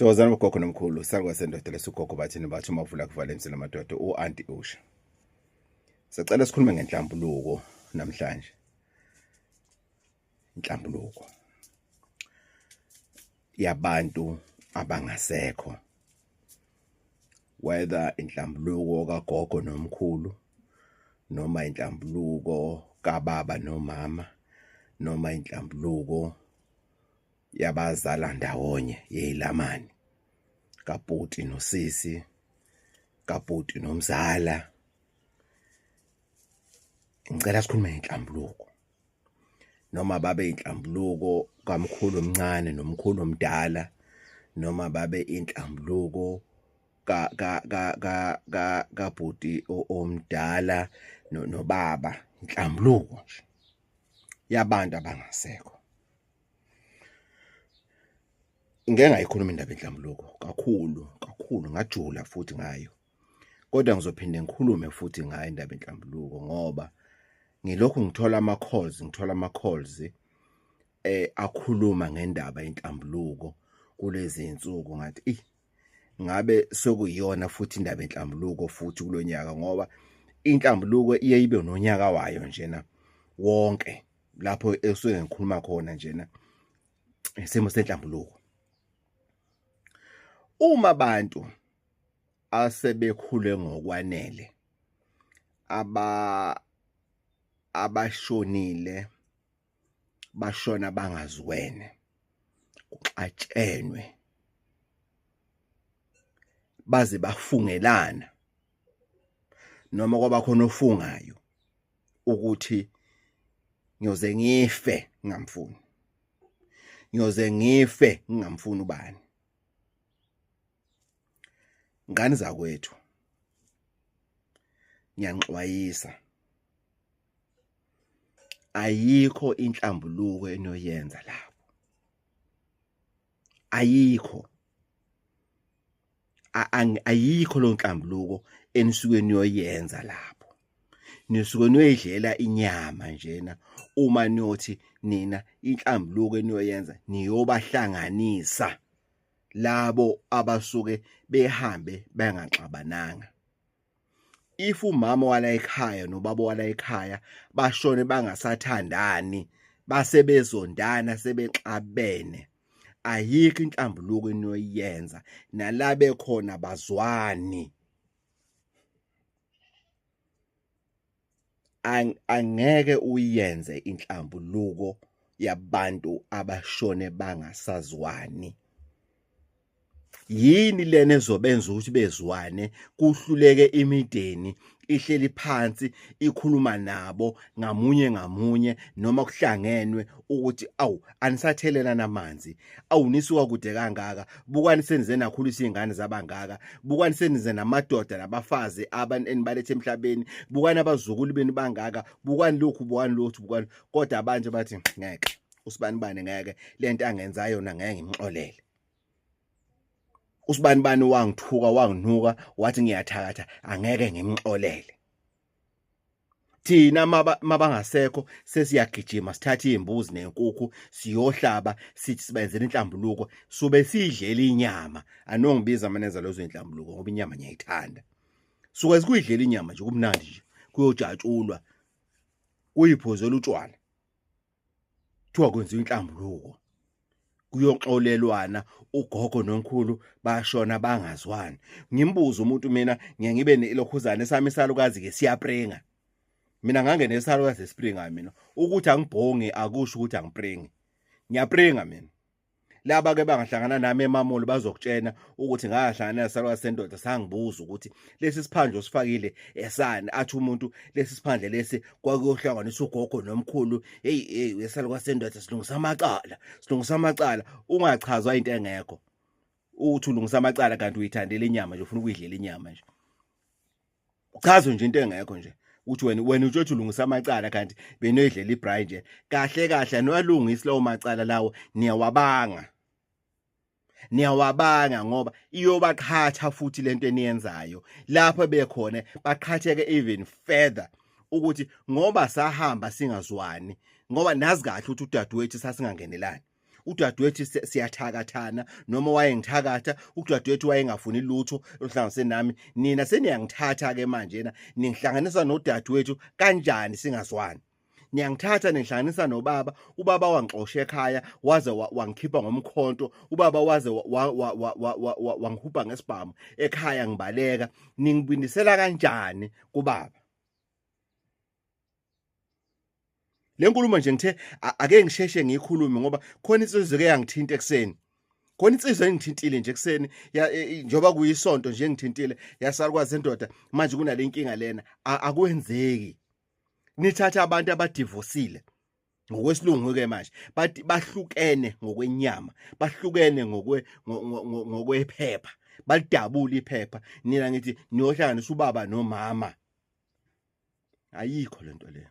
Thokozani ugogo nomkhulu, salwa sendoda lesugogo bathini bathi uma uvula kuvala emsini amadoda uAnti Usha. Sicela sikhulume ngenhlambuluko namhlanje. Inhlambuluko yabantu abangasekho. Whether inhlambuluko kagogo nomkhulu noma inhlambuluko kababa nomama noma inhlambuluko yabazala ndawonye yeyilamani, kabhuti nosisi, kabhuti nomzala. Ngicela sikhulume ngenhlambuluko. Noma babe inhlambuluko kamkhulu omncane nomkhulu omdala, noma babe inhlambuluko kabhuti omdala nobaba, inhlambuluko nje yabantu abangasekho. Ngeke ngayikhuluma indaba yenhlambuluko kakhulu ngajula futhi ngayo. Kodwa ngizophinde ngikhulume futhi ngayo indaba yenhlambuluko ngoba ngilokhu ngithola ama-calls akhuluma ngendaba yenhlambuluko kulezi insuku ngathi ngabe sokuyiyona futhi indaba yenhlambuluko futhi kulonyaka ngoba inhlambuluko iye ibe nonyaka wayo njena wonke lapho esuke ngikhuluma khona njena isimo senhlambuluko. Uma abantu asebekhule ngokwanele abashonile bashona bangaziwene, kuxatshenwe, baze bafungelana noma kwaba khona ofungayo ukuthi ngiyoze ngife ngingamfuni, ngiyoze ngife ngingamfuni ubani. Ngane zakwethu, ngiyanixwayisa, ayikho inhlambuluko enoyenza lapho, ayikho lo nhlambuluko enisuke niyoyenza lapho. Nisuke niyoyidlela inyama njena uma niyothi nina inhlambuluko eniyoyenza niyobahlanganisa labo abasuke behambe bengaxabananga. If umama wala ekhaya nobaba wala ekhaya bashone bangasathandani, basebezondana sebexabene, ayikho inhlambuluko enoyenza nalabe khona bazwani. Angeke uyenze inhlambuluko yabantu abashone bangasazwani. Yini lena ezobenza ukuthi bezwane kuhluleke imideni ihleli phansi ikhuluma nabo ngamunye noma kuhlangenwe ukuthi anisathelelana amanzi, nisuka kude kangaka, bukani senize nakhulisa izingane zabangaka, bukani senize namadoda nabafazi enibalethe emhlabeni, bukani abazukulu beni bangaka, bukani lokhu bukani. Kodwa abanje bathi ngeke usibanibani, ngeke lento angenza yona ngeke ngimxolele. Usibanibani wanginuka wathi ngiyathakatha, angeke ngimxolele. Thina mabangasekho sesiyagijima sithatha izimbuzi nenkukhu siyohlaba sithi sibenzele inhlambuluko, sube sidlela inyama. Anongibiza amaneza lezo inhlambuluko ngoba inyama ngiyayithanda. Suke sikuyidlela inyama nje kumnandi nje, kuyojatshulwa, kuyiphozela utshwala, kuthiwa kwenziwa inhlambuluko, kuyoxolelwana. Ugogo nomkhulu bashona bangazwani. Ngimbuza umuntu mina ngibe nelokhuzane sami isalukazi ke siyapringa. Mina ngangene isalukazi espringa mina. Ukuthi angibhongi akusho ukuthi angipringi. Ngiyapringa mina. Laba ke bangahlangana nami emamoli bazokutshena ukuthi ngahlangana nesalukazi sendoda sangibuza ukuthi lesi siphandle osifakile esani, athi umuntu lesi siphandle lesi kwakuyohlanganisa ugogo nomkhulu. Esalukazi sendoda silungisa amacala. Ungachazwa into engekho. Uthi ulungisa amacala kanti uyithandela inyama nje, ufuna ukuyidlela inyama nje. Uchazwe nje into engekho nje. Uthi wena uthi ulungisa amacala kanti benoyidlela ibrayi nje. Kahle nowalungisa lawo macala lawo niyawabanga ngoba iyobakhatha futhi lento eniyenzayo. Lapho bekhona baqhatheke even further ukuthi ngoba sahamba singazwani, ngoba nazi kahle ukuthi udadewethu sasingangenelani. udadewethu siyathakathana noma wayengithakatha, udadewethu wayengafuni lutho oluhlanganise nami. Nina seniyangithatha ke manje ningihlanganisa nodadewethu kanjani singazwani? Niyangithatha nihlanganisa nobaba, ubaba wangixosha ekhaya waze wangikhipha ngomkhonto, ubaba waze wangihupha ngesibhamu ekhaya ngibaleka. Ningibindisela kanjani kubaba? Le nkulumo nje ngithe ake ngisheshe ngiyikhulume ngoba khona insizwe ke yangithinta ekseni. Khona insizwe engithintile nje ekseni njoba kuyisonto nje ngithintile yasalukwazi endoda manje kunale inkinga lena akwenzeki. Nithatha abantu abadivosile ngokwesilungu ke manje bahlukene ngokwenyama, bahlukene ngokwephepha, balidabula iphepha. Nina ngithi niyohlanganisa ubaba nomama. Ayikho lento le.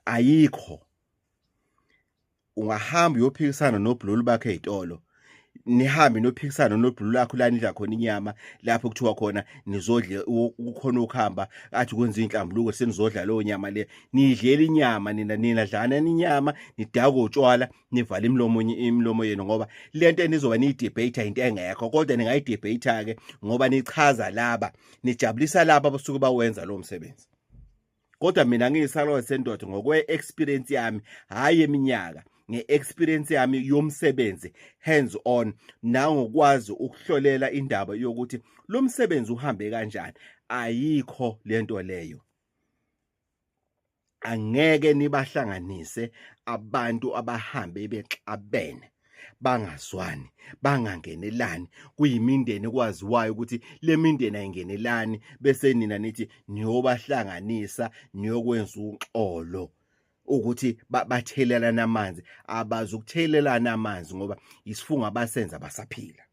Ayikho. Ungahamba uyophikisana nobhululu bakhe ezitolo. Nihambe nophikisana nobhulu lakho la nidla khona inyama, lapho kuthiwa khona nizodle ukukhona ukuhamba athi kwenza inhlambuluko senizodla leyo nyama le. Nidlela inyama nina dlana inyama, nidaka utshwala, nivala imilomo yenu ngoba lento enizoba niyidebate into engekho, kodwa ningayidebate ke ngoba nichaza laba, nijabulisa laba abasuke bawenza lo msebenzi. Kodwa mina ngiyisalukazi sendoda ngokwe experience yami, hayi eminyaka, nge-experience yami yomsebenzi hands on, nangokwazi ukuhlolela indaba yokuthi lo msebenzi uhambe kanjani. Ayikho lento leyo. Angeke nibahlanganise abantu abahambe bexabene, bangazwani, bangangenelani, kuyimindeni kwaziwayo ukuthi le mindeni ayingenelani, bese nina nithi niyobahlanganisa, niyokwenza uxolo ukuthi bathelelana amanzi. Abazi ukuthelelana amanzi ngoba isifungo abasenza basaphila.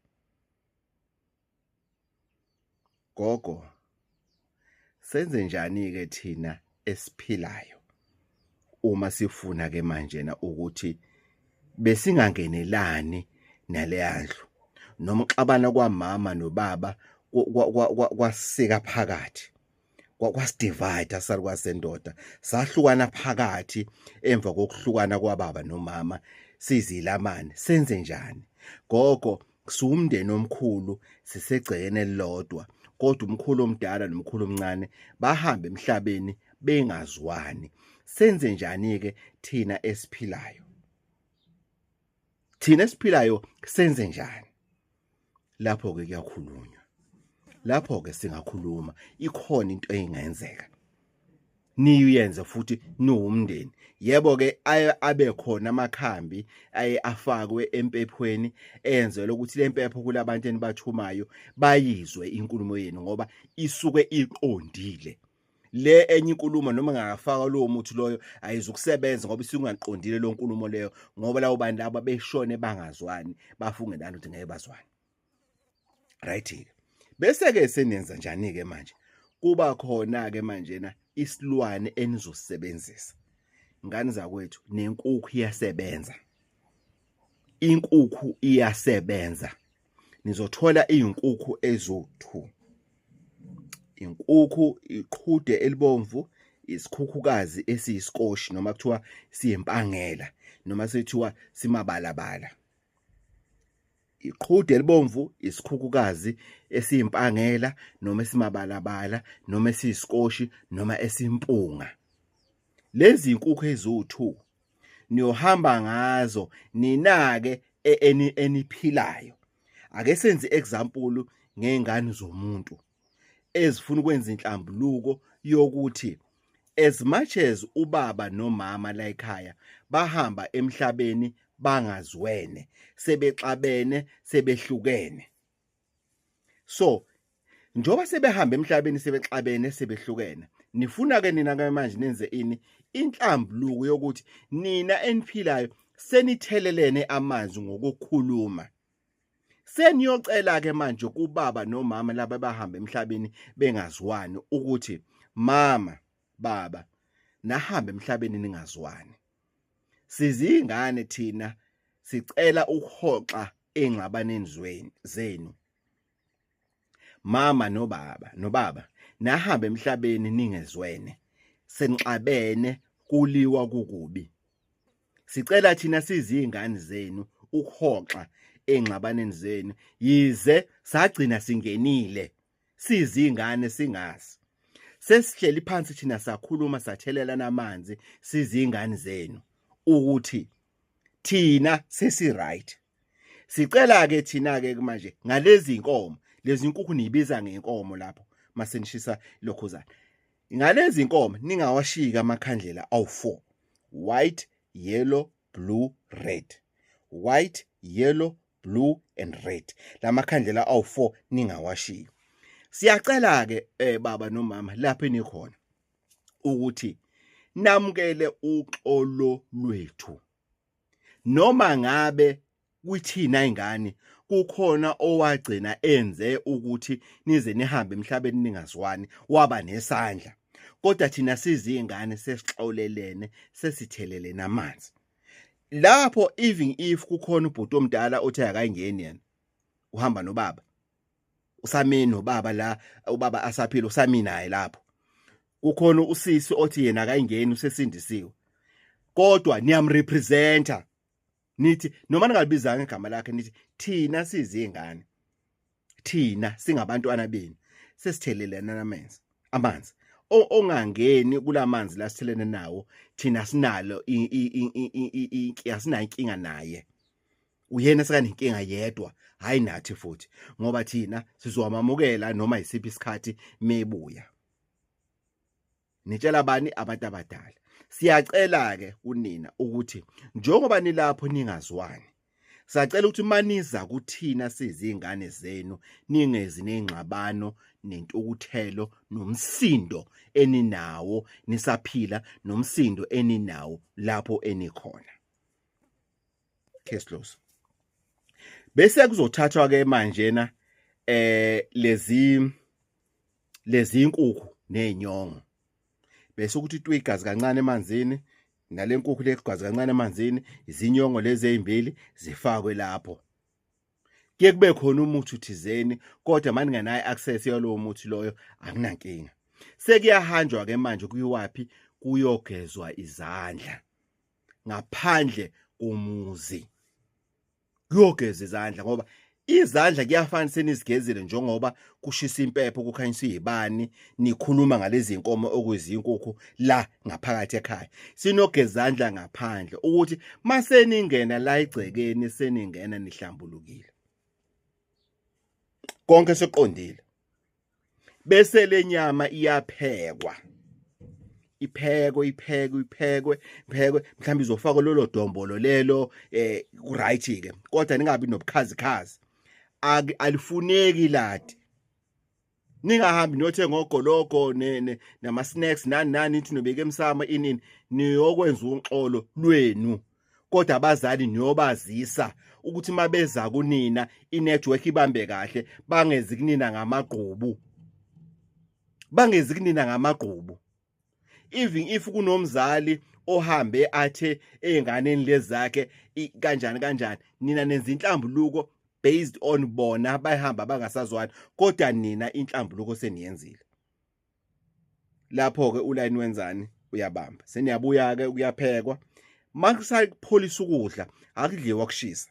Gogo, senze njani ke thina esiphilayo uma sifuna ke manje na ukuthi besingangenelani nale yandlu, noma xabana kwamama nobaba kwasika phakathi, kwasidivide asalukwazi sendoda, sahlukana phakathi emva kokuhlukana kwababa nomama sizilamane. Senze njani? Gogo, kusumndeni omkhulu, sisegcekeni elilodwa, kodwa umkhulu omdala nomkhulu omncane bahamba emhlabeni bengazwani. Senze njani ke thina esiphilayo? Thina esiphilayo senze njani? Lapho ke kuyakhulunywa, lapho ke singakhuluma, ikhona into engenzeka niyenze futhi niwumndeni. Yebo ke abe khona amakhambi afakwe empephweni enzelwe ukuthi le mpepho kulabantu enibathumayo bayizwe inkulumo yenu ngoba isuke iqondile. Le enye inkulumo noma ngafaka lowo muthi loyo ayizukusebenza ngoba isingaqondile lo nkulumo leyo, ngoba labo bantu laba beshone bangazwani, bafunge nalo ukuthi ngeke bazwane. Right? Bese ke senenza njani ke manje? Kuba khona ke manje na isilwane enizosebenzisa. Ngani zakwethu, nenkukhu iyasebenza. Inkukhu iyasebenza. Nizothola izinkukhu ezo2. Inkukhu iqhude elibomvu, isikhukhukazi esiyisikoshi noma kuthiwa siyempangela noma sethiwa simabalabala. Iqhude elibomvu, isikhukhukazi esiyimpangela noma esimabalabala noma esiyisikoshi noma esimpunga. Lezi inkukhu ezo2 niyohamba ngazo ninake eniphilayo. Ake senze example ngezingane zomuntu ezifuna ukwenza inhlambuluko yokuthi as much as ubaba nomama la ekhaya bahamba emhlabeni bangazwene, sebexabene, sebehlukene. So njoba sebehamba emhlabeni sebexabene, sebehlukene, nifuna ke nina ke manje nenze inhlambuluko yokuthi nina eniphilayo senithelelene amanzi ngokukhuluma. Seniyocela ke manje kubaba nomama laba bahamba emhlabeni bengazwani ukuthi mama, baba, nahamba emhlabeni ningazwani. Sizingane thina sicela ukuhoxa engxabaneni zenu. Mama nobaba, nahamba emhlabeni ningezwene, senixabene, kuliwa kukubi. Sicela thina sizingane zenu ukuhoxa engxabaneni zenu yize sagcina singenile sizingane singazi. Sesihleli phansi thina sakhuluma sathelelana amanzi sizingane zenu ukuthi thina sesi right. Sicela ke thina ke manje ngalezi inkomo, lezi inkukhu niyibiza ngenkomo lapho masenishisa lokhuzana. Ngalezi inkomo ningawashika amakhandlela awu4, white, yellow, blue, red. White, yellow, blue and red. Lamakhandlela awu4 ningawashiya. Siyacela ke baba nomama lapho enikhona ukuthi namukele uxolo lwethu. Noma ngabe kuthina ingane kukhona owagcina enze ukuthi nize nihambe emhlabeni ningazwani waba nesandla. Kodwa thina sizingane sesixolelene sesithelele namanzi. Lapho even if kukhona ubhuti omdala othi akayingeni yena uhamba nobaba. Usamini nobaba la ubaba asaphila usamini naye lapho. Kukhona usisi othi yena akayingeni usesindisiwe. Kodwa niyamrepresenta. Nithi noma ningalibizanga igama lakhe nithi thina sizingane. Thina singabantwana benu sesithelelana amanzi. Ongangeni kulamanzi la sithelene nawo thina sinalo inkinga naye. Uyena sekanenkinga yedwa hayi nathi futhi ngoba thina sizowamamukela noma isiphi isikhathi mebuya. Nitshela bani abantu abadala. Siyacela ke kunina ukuthi njengoba nilapho ningazwani sacela ukuthi maniza kuthina sizingane zenu ningezi nengxabano nentukuthelo nomsindo eninawo nisaphila nomsindo eninawo lapho enikhona. Case close. Bese kuzothathwa ke manje na lezi inkukhu nenyongo. Bese ukuthi itwe igazi kancane emanzini nalenkukhu legazi kancane emanzini izinyongo lezi ezimbili zifakwe lapho. Kube khona umuthi uthizeni kodwa manje nganayo access yalowo muthi loyo akunankinga. Sekuyahanjwa ke manje kuyiwapi kuyogezwa izandla ngaphandle komuzi. Kuyogeza izandla ngoba izandla kuyafana senizigezile njengoba kushisa impepho kukhanyisa izibani nikhuluma ngalezi inkomo okuyizinkukhu la ngaphakathi ekhaya. Sinogeza izandla ngaphandle ukuthi mase ningena la igcekeni seningena nihlambulukile. Konke seqondile. Bese lenyama iyaphekwa. Iphekwe mhlawumbe izofakwa lolo dombolo lelo right ke kodwa ningabi nobukhazikhazi. Alifuneki lati. Ningahambi nothenga ogologo nama snacks nani nithi nobeke emsamo inini niyokwenza uxolo lwenu. Kodwa abazali niyobazisa ukuthi mabeza kunina inetwork ibambe kahle bangezi kunina ngamagqubu. Bangezi kunina ngamagqubu. Even if kunomzali ohambe athe einganeni lezakhe kanjani nina nenza inhlambuluko based on bona bayihamba bangasazwani kodwa nina inhlambuluko seniyenzile. Lapho ke uline wenzani uyabamba. Seniyabuya ke kuyaphekwa. Makusakupholisa ukudla akudliwa kushisa.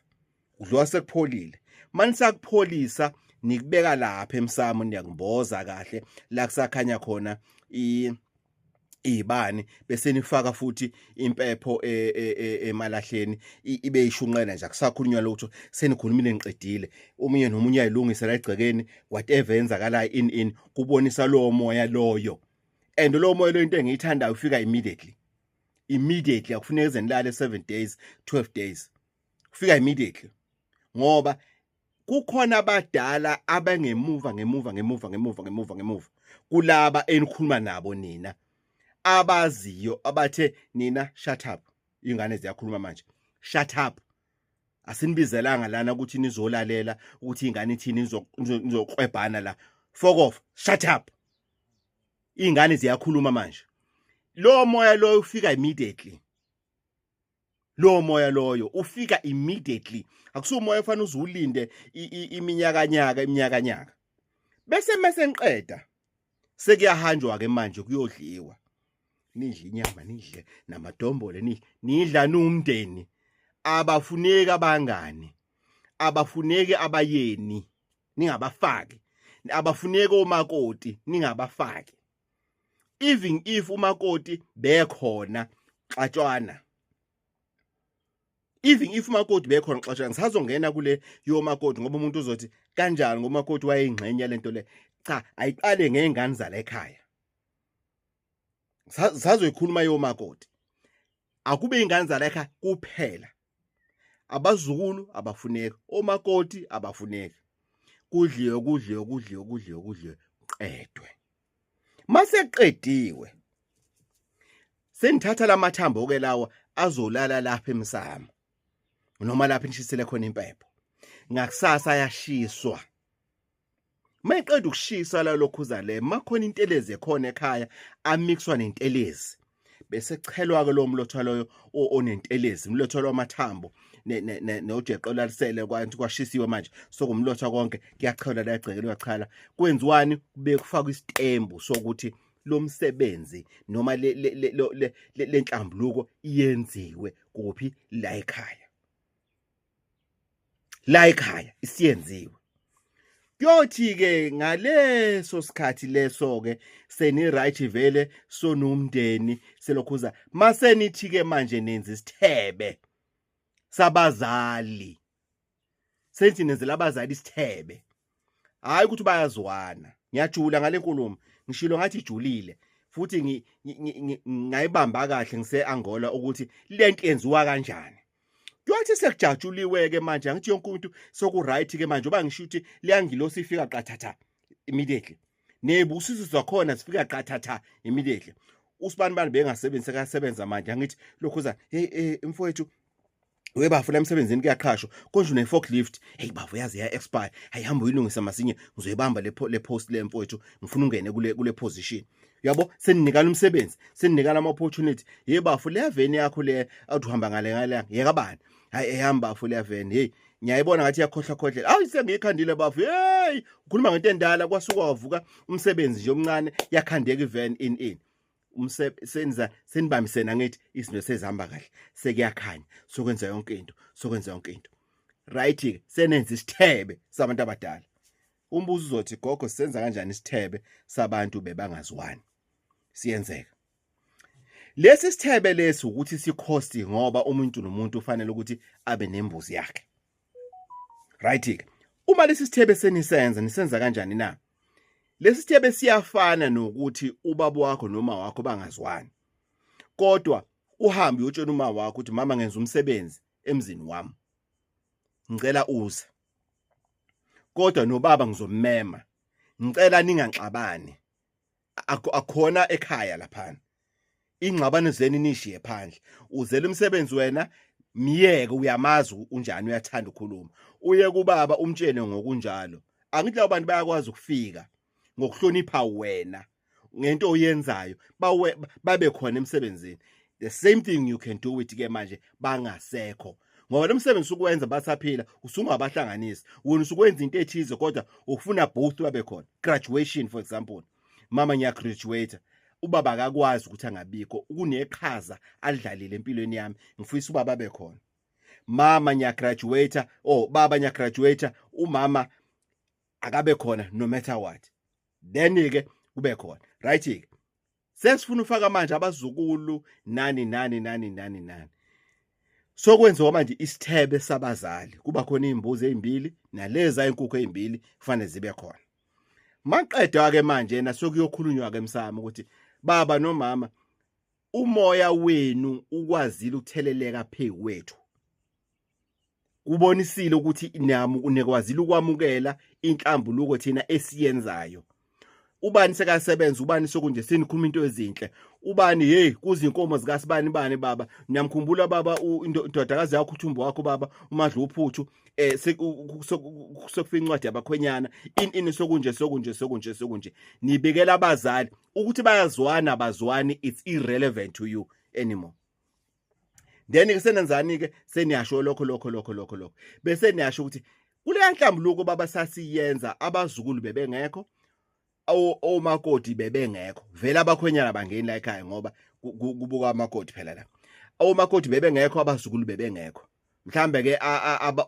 Udliwa sekupholile. Manisakupholisa nikubeka lapha emsamo niyangimboza kahle la kusakhanya khona ibani bese nifaka futhi impepho emalahleni ibe ishunqela nje akusakhulunywa lutho senikhulumile niqedile omunye nomunye ayilungise la egcekeni whatever enzakala in kubonisa lo moya loyo and lo moya lo into engiyithandayo ufika immediately akufuneka zenilale 7 days 12 days ufika immediately ngoba kukhona abadala abangemuva kulaba enikhuluma nabo nina abaziyo abathe nina shut up. Ingane ziyakhuluma manje. Shut up. Asinibizelanga lana ukuthi nizolalela ukuthi ingane ithini nizoqwebhana la. Fuck off. Shut up. Ingane ziyakhuluma manje. Lo moya loyo ufika immediately. Lo moya loyo ufika immediately. Akusumoya ufana uzulinde iminyakanyaka. Bese mase niqeda sekuyahanjwa ke manje kuyodliwa. nidle inyama, nidle namadombolo, nidla numndeni. Abafuneki abangani, abafuneki abayeni, ningabafaki. Abafuneki omakoti, ningabafaki. Even if umakoti bekhona xatshwana. Even if umakoti bekhona xatshwana, ngisazongena kule yomakoti ngoba umuntu uzothi kanjani ngomakoti wayengxenye lento le. Cha, ayiqale ngezingane zala ekhaya. Sazoyikhuluma yomakoti. Akube izingane zala ekhaya kuphela. Abazukulu abafuneki, omakoti abafuneki. Kudliwe qedwe. Mase qediwe, senithatha lamathambo ke lawa azolala lapha emsamo noma lapha nishisele khona impepho. Ngakusasa ayashiswa. Mayiqeda ukushisa la lokhuza le, makhona intelezi ekhona ekhaya amixwa nentelezi. Bese chelwa ke lo mlotha loyo onentelezi, umlotha lwamathambo nojeqo lalisele kwanti kwashisiwe manje sokumlotha konke kuyachelwa la egceke liyachala. Kwenziwani? Kube kufakwa isitembu sokuthi lo msebenzi noma le nhlambuluko iyenziwe kuphi? La ekhaya. La ekhaya isiyenziwe. Kuyothi ke ngaleso sikhathi leso ke seni right vele sonomndeni selokhuza mase nithi ke manje nenza isithebe sabazali. Senthi nenzela abazali isithebe. Hayi ukuthi bayazwana. Ngiyajula ngale nkulumo. Ngishilo ngathi ijulile. Futhi ngayibamba kahle ngise Angola ukuthi lento yenziwa kanjani. Kuyothi sekujatshuliwe ke manje angithi yonke umuntu soku right ke manje oba ngisho ukuthi liyangilosi ifika qathatha immediately. Nebusiso zakhona sifika qathatha immediately. Usibani bengasebenzi kasebenza manje angithi lokhuza mfowethu webafuna emsebenzini kuyaqhashwa konje une forklift. Hey bavu yazi ya expire. Hayihamba uyilungisa masinye ngizoyibamba le post le mfowethu ngifuna ungene kule position. Yabo seninikana umsebenzi, seninikana ama opportunity. Yebafu le veni yakho le awuthi uhamba ngale yeka bani. Hayi ehamba full event. Hey ngiyayibona ngathi yakhohlakhohle. Awu sengiyikhandile bafu. Hey ukhuluma ngento endala kwasuka wavuka umsebenzi nje omncane yakhandeka ivan in. Senibambisena ngithi izinto sezihamba kahle. Sekuyakhanya sokwenza yonke into. Right ke senenza isithebe sabantu abadala. Umbuzo uzothi gogo senza kanjani isithebe sabantu bebangazwani? Siyenzeka. Lesi sithebe lesi ukuthi sikhosti ngoba umuntu nomuntu ufanele ukuthi abe nembuzi yakhe. Right ke. Uma lesi sithebe nisenza kanjani na? Lesi sithebe siyafana nokuthi ubaba wakho noma wakho bangazwani. Kodwa uhambe uyotshela uma wakho ukuthi mama ngenza umsebenzi emzini wami. Ngicela uze. Kodwa nobaba ngizomema. Ngicela ninganxabani. Akhona ekhaya lapha. Ingxabano zeni nishiye phandle. Uzela umsebenzi wena miyeke uyamazi unjani uyathanda ukukhuluma. Uye kubaba umtshene ngokunjalo. Angithi labo bantu bayakwazi ukufika ngokuhlonipha wena ngento oyenzayo babe khona emsebenzini. The same thing you can do with ke manje bangasekho. Ngoba lo msebenzi ukwenza basaphila usungabahlanganisa. Wena usukwenza into ethize kodwa ukufuna both babe khona. Graduation for example. Mama ngiya graduate. Ubaba akakwazi ukuthi angabikho. Kuneqhaza alidlalile empilweni yami. Ngifisa ubaba babe khona. Mama ngiya graduate baba ngiya graduate umama akabe khona no matter what. Then ke kube khona. Right ke. Sesifuna ufaka manje abazukulu nani. Sokwenziwa manje isithebe sabazali. Kuba khona izimbuzi ezimbili naleza inkukhu ezimbili kufanele zibe khona. Maqedwa ke manje yena sokuyokhulunywa ke emsamo ukuthi baba nomama umoya wenu ukwazile ukutheleleka phezu kwethu. Kubonisile ukuthi nami unekwazile ukwamukela inhlambuluko thina esiyenzayo. Ubani sekasebenza ubani sokunje sinikhuluma into ezinhle. Ubani hey kuzinkomo zikasibani bani baba niyamkhumbula baba indodakazi yakho uthumbo wakho baba umadlu uphuthu sokufa incwadi yabakhwenyana ini sokunje nibekela abazali ukuthi bayazwana abazwani it's irrelevant to you anymore. Then ke senenzani ke seniyasho lokho bese niyasho ukuthi kule nhlambuluko baba sasiyenza abazukulu bebengekho omakoti bebengekho vele abakhwenyana bangeni la ekhaya ngoba kubuka amakoti phela la. Omakoti bebengekho, abazukulu bebengekho. Mhlambe ke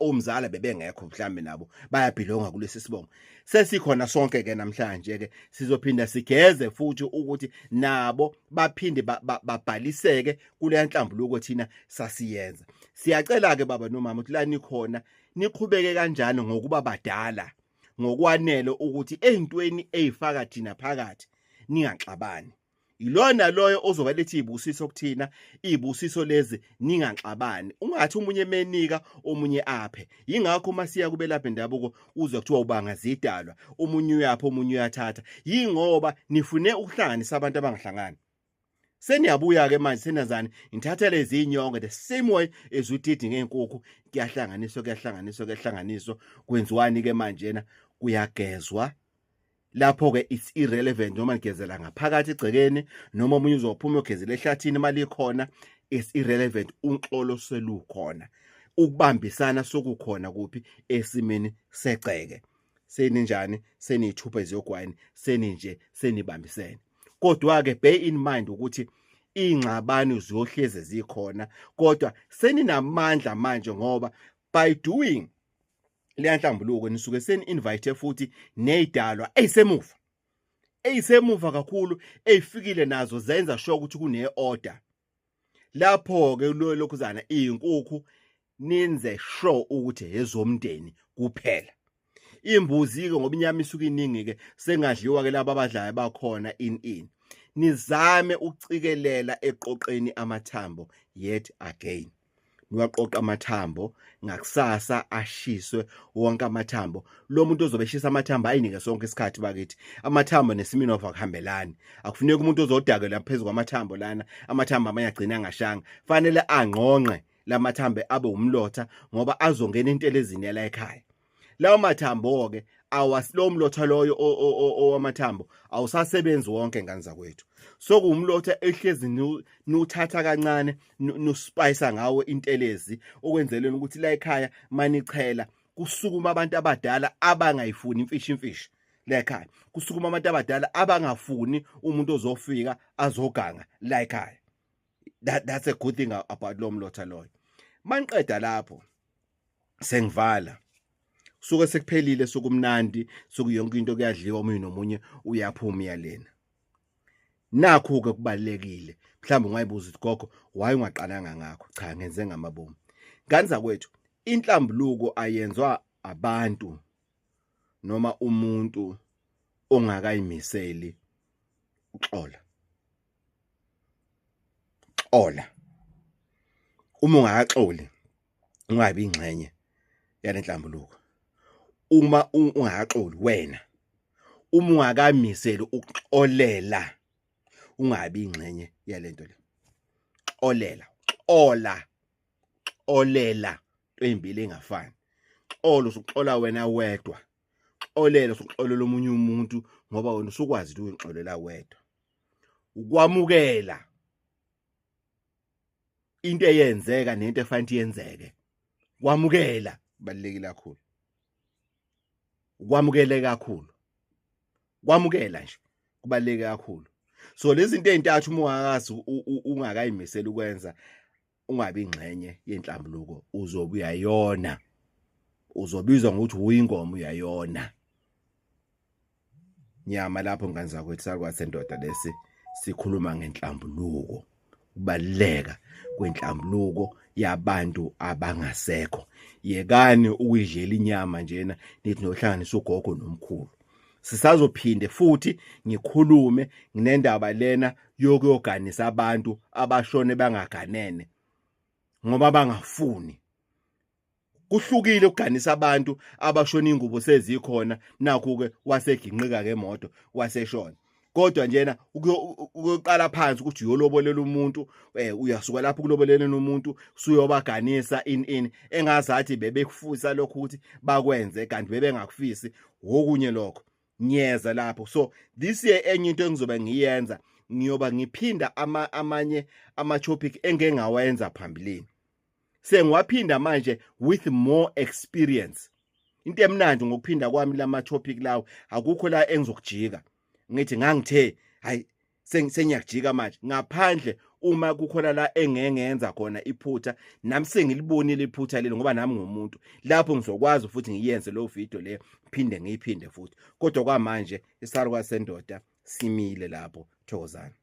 omzala bebengekho mhlambe nabo bayabhilonga kulesi sibongo. Sesikhona sonke ke namhlanje ke sizophinda sigeze futhi ukuthi nabo baphinde babhaliseke kule nhlambuluko thina sasiyenza. Siyacela ke baba nomama ukuthi la nikhona niqhubeke kanjani ngokuba badala ngokwanele ukuthi ezintweni ezifaka thina phakathi ningaxabani. Ilona loyo ozoba lethi ibusiso kuthina, ibusiso lezi ningaxabani. Ungathi umunye menika omunye aphe. Yingakho masiya kube lapha endabuko uzwe kuthiwa ubanga zidalwa, omunye uyapha omunye uyathatha. Yingoba nifune ukuhlanganisa abantu abangahlangani. Seniyabuya ke manje senazani nithatha lezi inyongo the same way as we did ngeenkukhu, kuyahlanganiswa kwenziwani ke manje na kuyagezwa. Lapho ke it's irrelevant noma ngigezela ngaphakathi egcekeni noma umunye uzophuma ugezela ehlathini imali ikhona, it's irrelevant. Unxolo selukhona, ukubambisana sokukhona kuphi esimeni segceke. Seninjani, seniyithupha eziyogwayini, seninje senibambisene. Kodwa ke bear in mind ukuthi ingxabano ziyohleze zikhona, kodwa seninamandla manje ngoba by doing le nhlambuluko nisuke seni-invite futhi nezidalwa eyisemuva kakhulu, eyifikile nazo zenza sure ukuthi kune-order. Lapho ke lokhuzana iyinkukhu ninze sure ukuthi ezomndeni kuphela. Imbuzi ke ngoba inyama isuka iningi ke sengadliwa ke laba abadlayo bakhona in. Nizame ukucikelela eqoqeni amathambo yet again. Niwaqoqa amathambo ngakusasa ashiswe wonke amathambo. Lo muntu ozobe eshisa amathambo ayinike sonke isikhathi bakithi. Amathambo nesiminofa akuhambelani. Akufuneki umuntu ozodakela phezulu kwamathambo lana, amathambo amanye agcina angashanga. Fanele angqonqe lamathambo abe umlotha ngoba azongena intelezini yala ekhaya. Lawo mathambo ke awasilo umlotha loyo owamathambo awusasebenzi wonke ngane zakwethu. Sokuwumlotha ehlezi nuthatha kancane nuspice ngawo intelezi okwenzeleni ukuthi la ekhaya manichela kusukuma abantu abadala abangayifuni imfishi la ekhaya. Kusukuma abantu abadala abangafuni umuntu ozofika azoganga la ekhaya. That's a good thing about lo mlotha loyo. Maniqeda lapho sengivala. Suke sekuphelile sokumnandi, sokuyonke into kuyadliwa omunye nomunye uyaphuma yalena. Nakho ke kubalekile. Mhlawumbe ungayibuza ukuthi gogo why ungaqalanga ngakho? Cha, ngenze ngamabomu. Ngani kwethu, inhlambuluko ayenzwa abantu noma umuntu ongakayimiseli uxola. Uma ungakaxoli ungabi ingxenye yale nhlambuluko. Uma ungakaxoli wena, uma ungakamiseli ukuxolela ungabi ingxenye yalento le. Xolela ezimbili engafani. Xolo usuxola wena wedwa. Xolela usuxolela omunye umuntu ngoba wena usukwazi ukuxolela wedwa. Ukwamukela into eyenzeka nento efanele iyenzeke. Kwamukela kubalekile kakhulu. Kwamukela nje kubaleke kakhulu. So lezi zinto ezintathu uma ungakazi ungakayimisela ukwenza ungabi ingxenye yenhlambuluko uzobe uyayona. Uzobizwa ngokuthi uyingoma uyayona. Nyama lapho ngane zakwethu sakwasendoda lesi sikhuluma ngenhlambuluko. Kubaleka kwenhlambuluko yabantu abangasekho. Yekani ukuyidlela inyama njena nithi nohlanganisa ugogo nomkhulu. Sisazophinde futhi ngikhulume nginendaba lena yokuyoganisa abantu abashone bangaganene ngoba bangafuni. Kuhlukile ukuganisa abantu abashona ingubo sezikhona nakho ke waseginqika ngemoto waseshona. Kodwa njena ukuyoqala phansi ukuthi uyolobolela umuntu, uyasuka lapho kuloboleleni umuntu suyobaganisa in engazathi bebekufusa lokho ukuthi bakwenze kanti bebengakufisi okunye lokho. Nyeza lapho. So this year enye into engizoba ngiyenza ngiyoba ngiphinda amanye ama-topic engengawenza phambilini. Sengiwaphinda manje with more experience. Into emnandi ngokuphinda kwami lama-topic lawo akukho la engizokujika. Ngithi ngangithe hayi sengiyakujika manje ngaphandle uma kukhona la engenza khona iphutha nami sengilibonile iphutha lelo ngoba nami ngumuntu lapho ngizokwazi futhi ngiyenze lo video le phinde ngiyiphinde futhi kodwa kwamanje isalukazi sendoda simile lapho. Thokozani.